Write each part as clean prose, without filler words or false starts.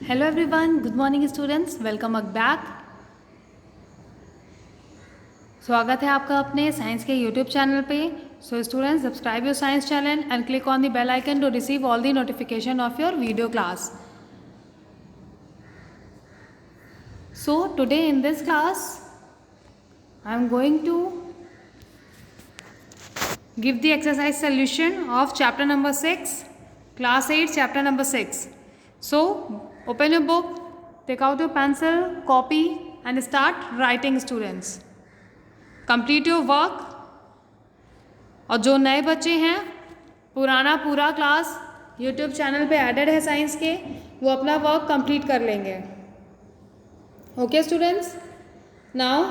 Hello everyone, good morning students, welcome back. स्वागत है आपका अपने साइंस के यूट्यूब चैनल पे. So students, subscribe your science channel and click on the bell icon to receive all the notification of your video class. So today in this class I am going to give the exercise solution of chapter number 6, class 8, chapter number 6. So open your book, take out your pencil, copy and start writing students. Complete your work. और जो नए बच्चे हैं, पुराना पूरा class YouTube channel पे added है science के, वो अपना वर्क कंप्लीट कर लेंगे. Okay students, now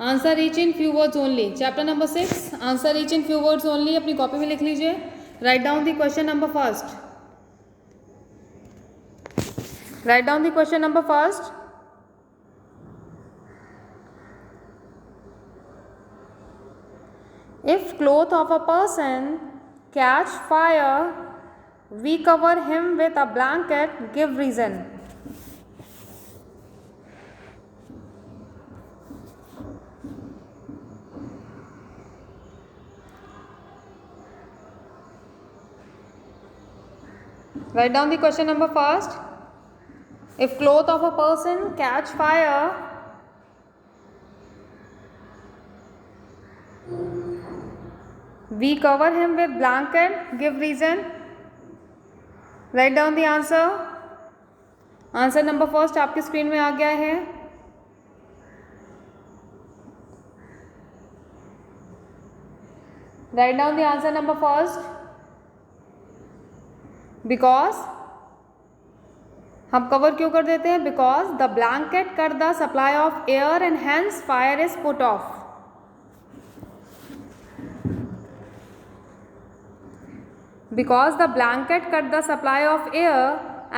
answer each in few words only. Chapter number 6, answer each in few words only. अपनी कॉपी में लिख लीजिए. Right down the question number first. Right down the question number first. If cloth of a person catch fire, we cover him with a blanket. Give reason. Write down the question number first. If cloth of a person catch fire, we cover him with blanket. Give reason. Write down the answer. Answer number first आपकी screen में आ गया है. Write down the answer number first. Because हम cover क्यों कर देते हैं? Because the blanket cut the supply of air and hence fire is put off. Because the blanket cut the supply of air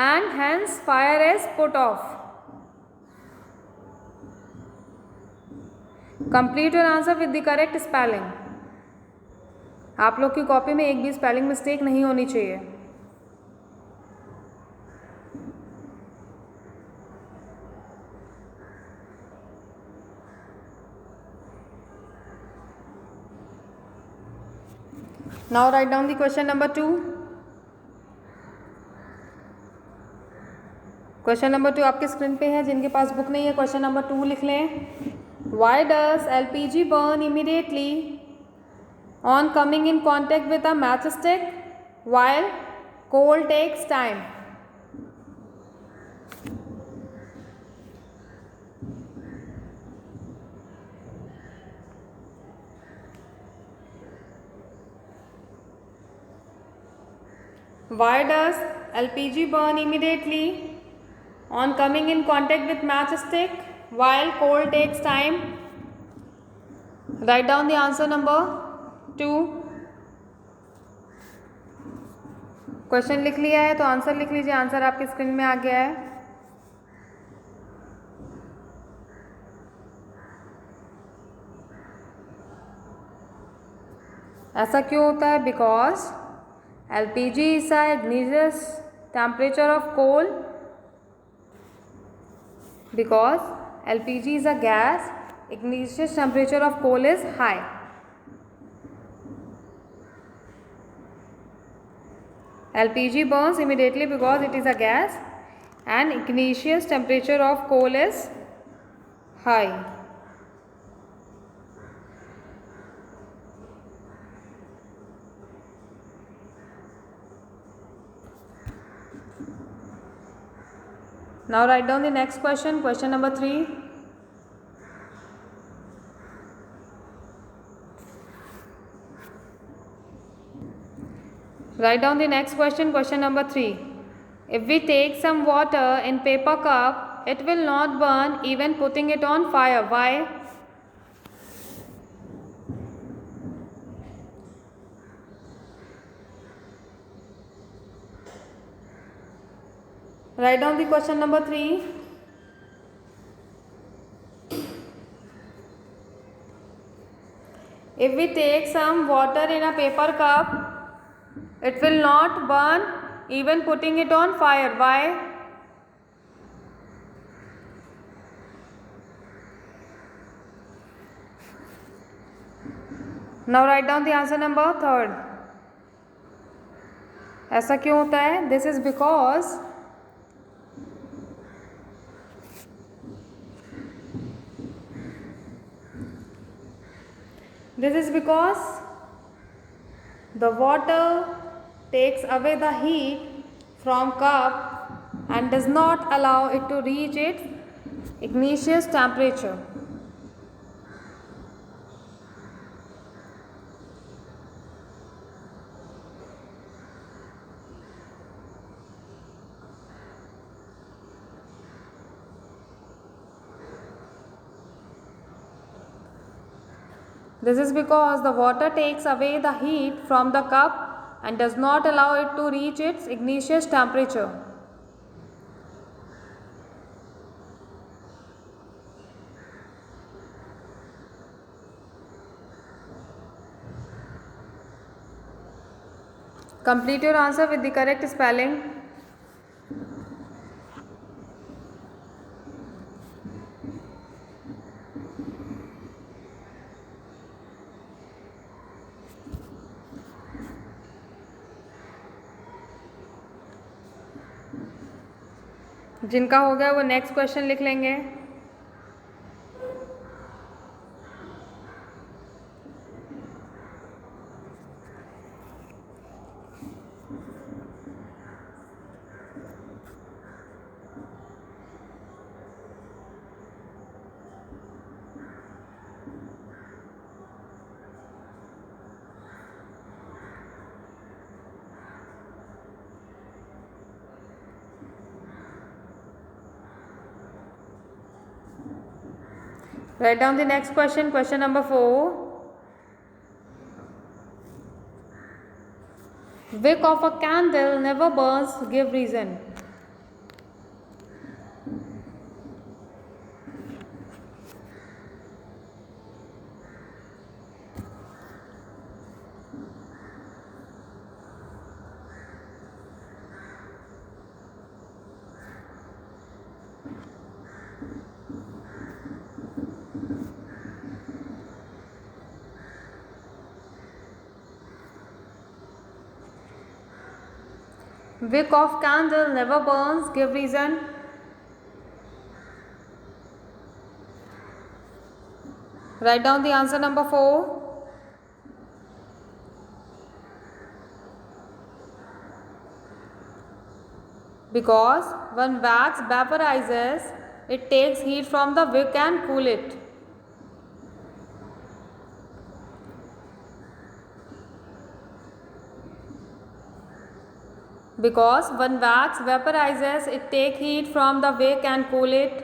and hence fire is put off. Complete your answer with the correct spelling. आप लोग की copy में एक भी spelling mistake नहीं होनी चाहिए. Now write down the question number 2. Question number 2 आपके स्क्रीन पे है. जिनके पास बुक नहीं है, क्वेश्चन नंबर 2 लिख लें. Why does LPG burn immediately on coming in contact with a matchstick while coal takes time? Why does LPG burn immediately on coming in contact with matchstick while coal takes time? Write down the answer number 2. Question लिख लिया है तो answer लिख लीजिए. Answer आपकी screen में आ गया है. ऐसा क्यों होता है? Because LPG is the igneous temperature of coal. Because LPG is a gas, igneous temperature of coal is high. LPG burns immediately because it is a gas and igneous temperature of coal is high. Now write down the next question, question number 3. Write down the next question, question number 3. If we take some water in paper cup, it will not burn even putting it on fire. Why? Write down the question number 3. If we take some water in a paper cup, it will not burn even putting it on fire. Why? Now right down the answer number third. ऐसा क्यों होता है? This is because the water takes away the heat from cup and does not allow it to reach its igneous temperature. This is because the water takes away the heat from the cup and does not allow it to reach its igneous temperature. Complete your answer with the correct spelling. जिनका हो गया वो next question लिख लेंगे. Write down the next question, question number 4. Wick of a candle never burns, give reason. Wick of candle never burns, give reason. Write down the answer number 4. Because when wax vaporizes, it takes heat from the wick and cool it. Because when wax vaporizes, it takes heat from the wick and cool it.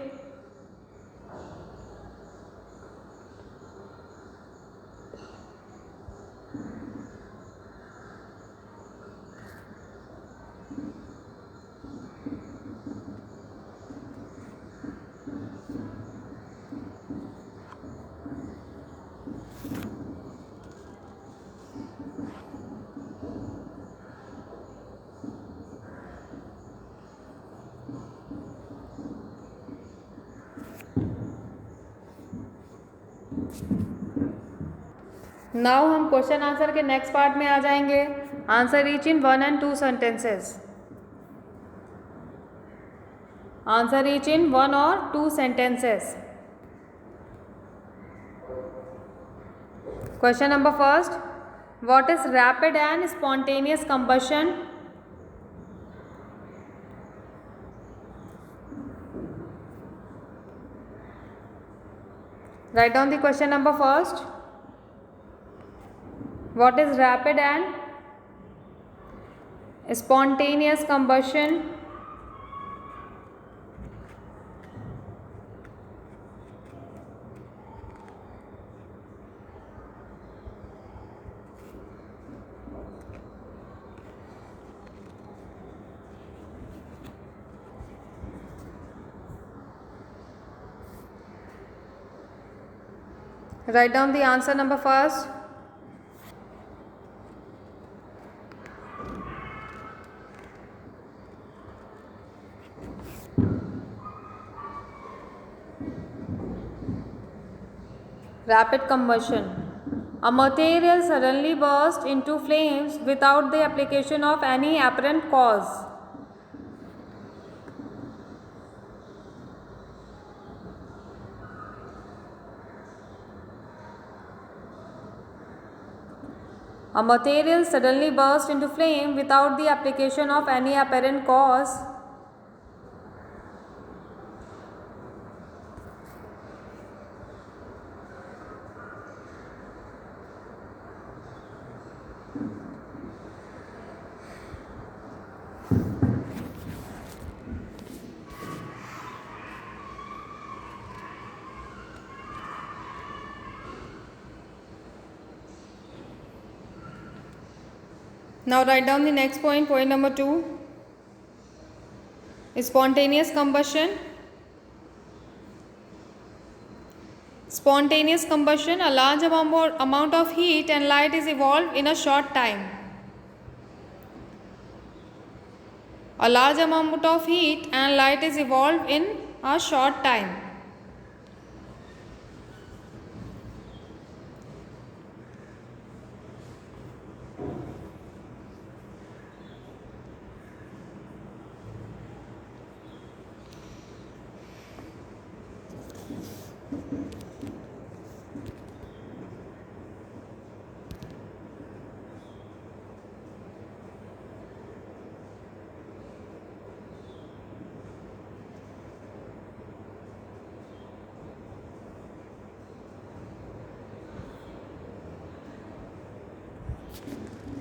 Now हम question answer के next part में आ जाएंगे. Answer reach in 1 and 2 sentences. Answer reach in 1 or 2 sentences. Question number first. What is rapid and spontaneous combustion? Write down the question number first. What is rapid and spontaneous combustion? Write down the answer number first. Rapid combustion. A material suddenly burst into flames without the application of any apparent cause. A material suddenly burst into flame without the application of any apparent cause. Now write down the next point, point number 2. Spontaneous combustion. Spontaneous combustion, a large amount of heat and light is evolved in a short time. A large amount of heat and light is evolved in a short time.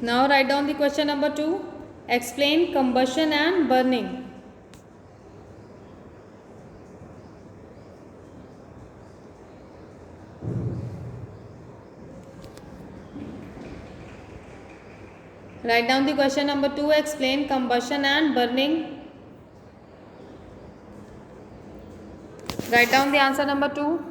Now write down the question number 2. Explain combustion and burning. Write down the question number 2. Explain combustion and burning. Write down the answer number 2.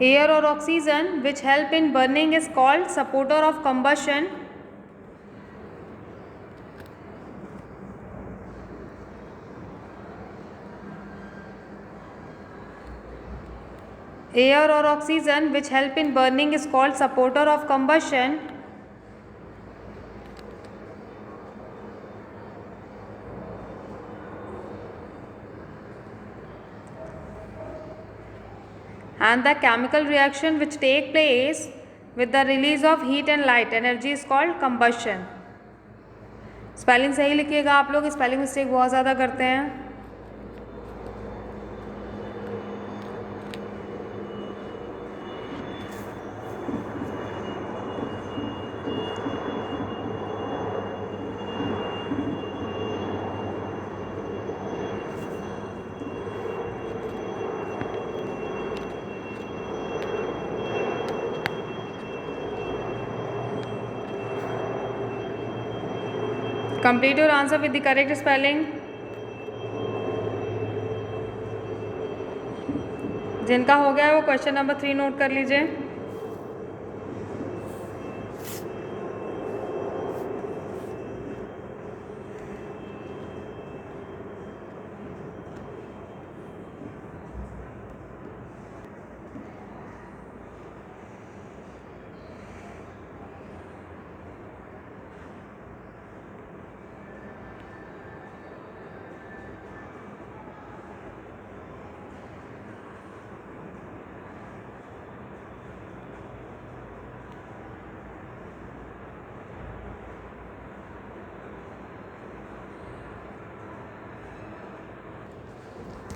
Air or oxygen which help in burning is called supporter of combustion. Air or oxygen which help in burning is called supporter of combustion. And the chemical reaction which take place with the release of heat and light energy is called combustion. Spelling सही लिखिएगा, आप लोग spelling mistake बहुत ज़्यादा करते हैं. Complete your answer with the correct spelling. जिनका हो गया है वो क्वेश्चन नंबर 3 नोट कर लीजिए.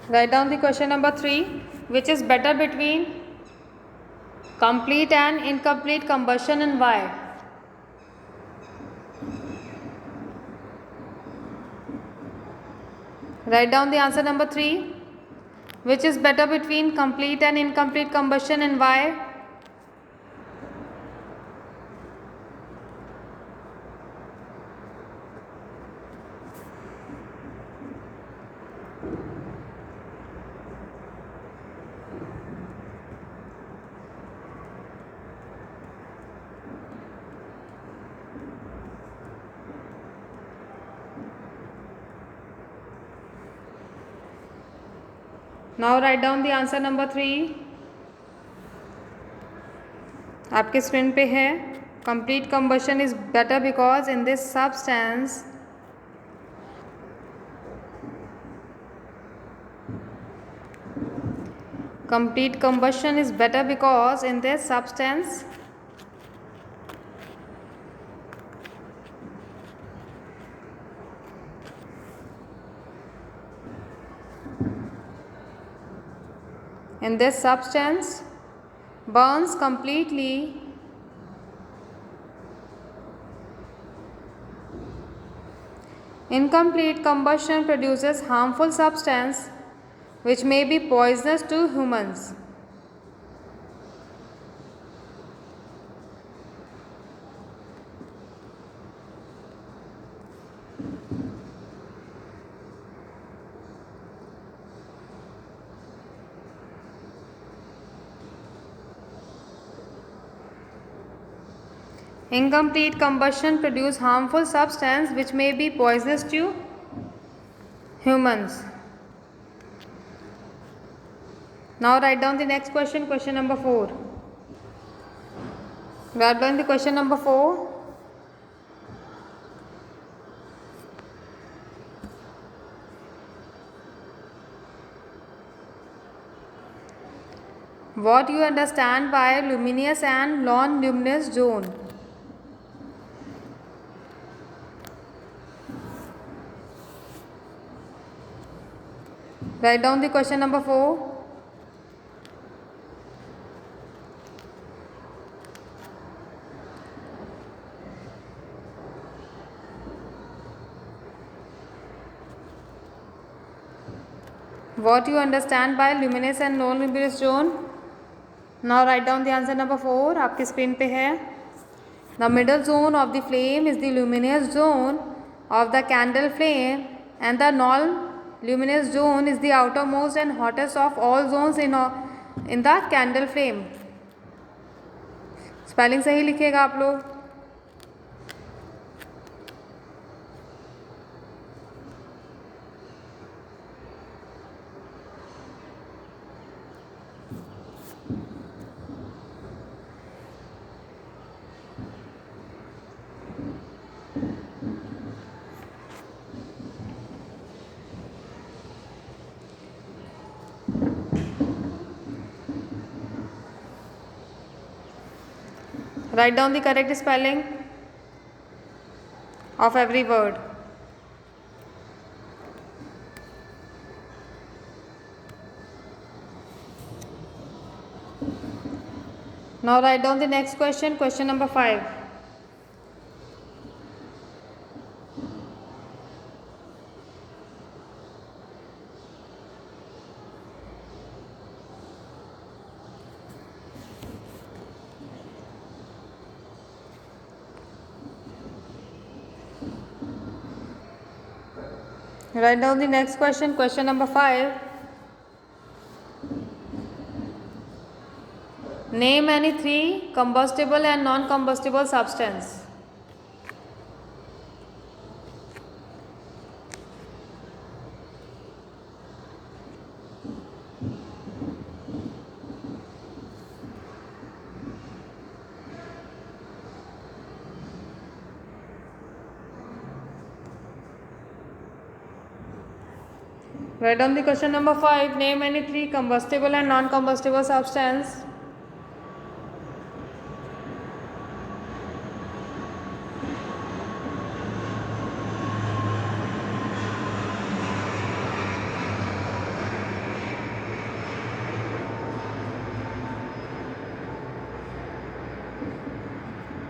Write down the question number 3. Which is better between complete and incomplete combustion and why? Write down the answer number 3. Which is better between complete and incomplete combustion and why? Now right down the answer number 3. आपके screen पे है. Complete combustion is better because in this substance complete combustion is better because in this substance burns completely incomplete combustion produces harmful substance which may be poisonous to humans. Incomplete combustion produce harmful substance which may be poisonous to humans. Now write down the next question, question number 4. Write down the question number 4. What you understand by luminous and non-luminous zone? Write down the question number 4. What you understand by luminous and non-luminous zone? Now write down the answer number 4. आपके screen पे है. The middle zone of the flame is the luminous zone of the candle flame and the non-luminous zone is the outermost and hottest of all zones in the candle flame. Spelling सही लिखिएगा आप लोग. Write down the correct spelling of every word. Now write down the next question, question number 5. Write down the next question, question number 5. Name any 3 combustible and non-combustible substance. Write down the question number 5. Name any 3 combustible and non-combustible substance.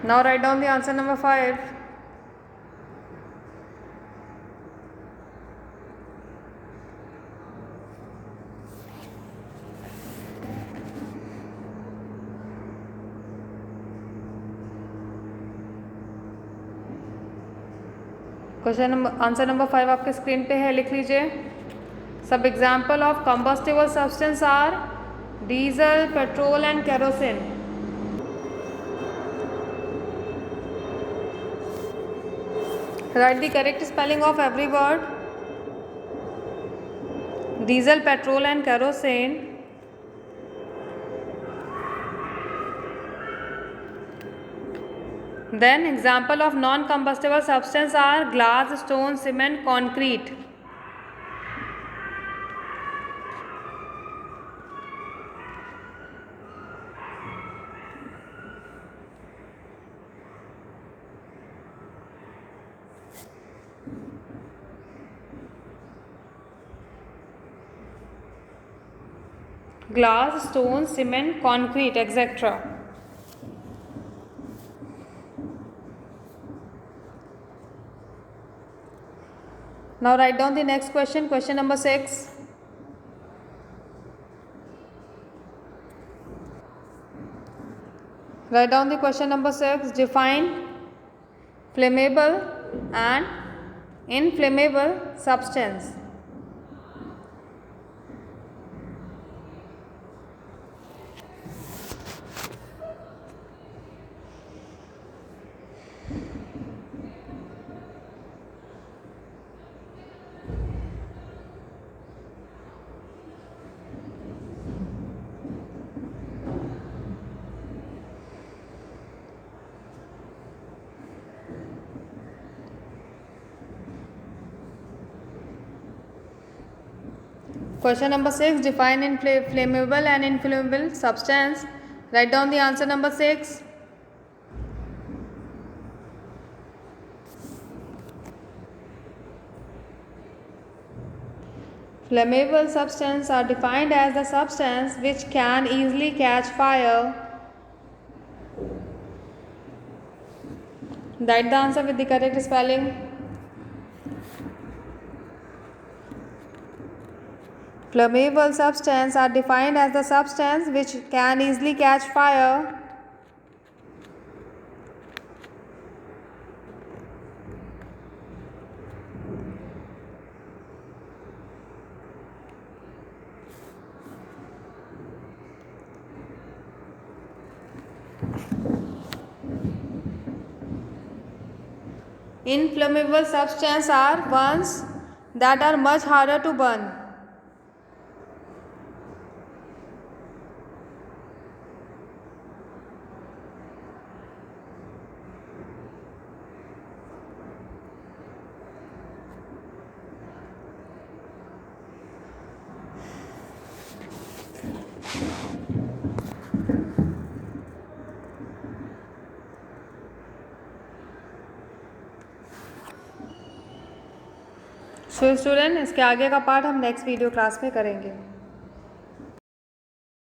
Now write down the answer number 5. Question number answer number 5 आपके screen पे है, लिख लीजिए. सब example of combustible substance are diesel, petrol and kerosene. Write the correct spelling of every word. diesel, petrol and kerosene. Then example of non-combustible substance are glass, stone, cement, concrete. Glass, stone, cement, concrete, etc. Now write down the next question, question number 6. Write down the question number 6. Define flammable and inflammable substance. Question number 6. Define flammable and inflammable substance. Write down the answer number 6. Flammable substances are defined as the substance which can easily catch fire. Write the answer with the correct spelling. Flammable substances are defined as the substance which can easily catch fire. Inflammable substances are ones that are much harder to burn. So student, इसके आगे का part हम next video class में करेंगे.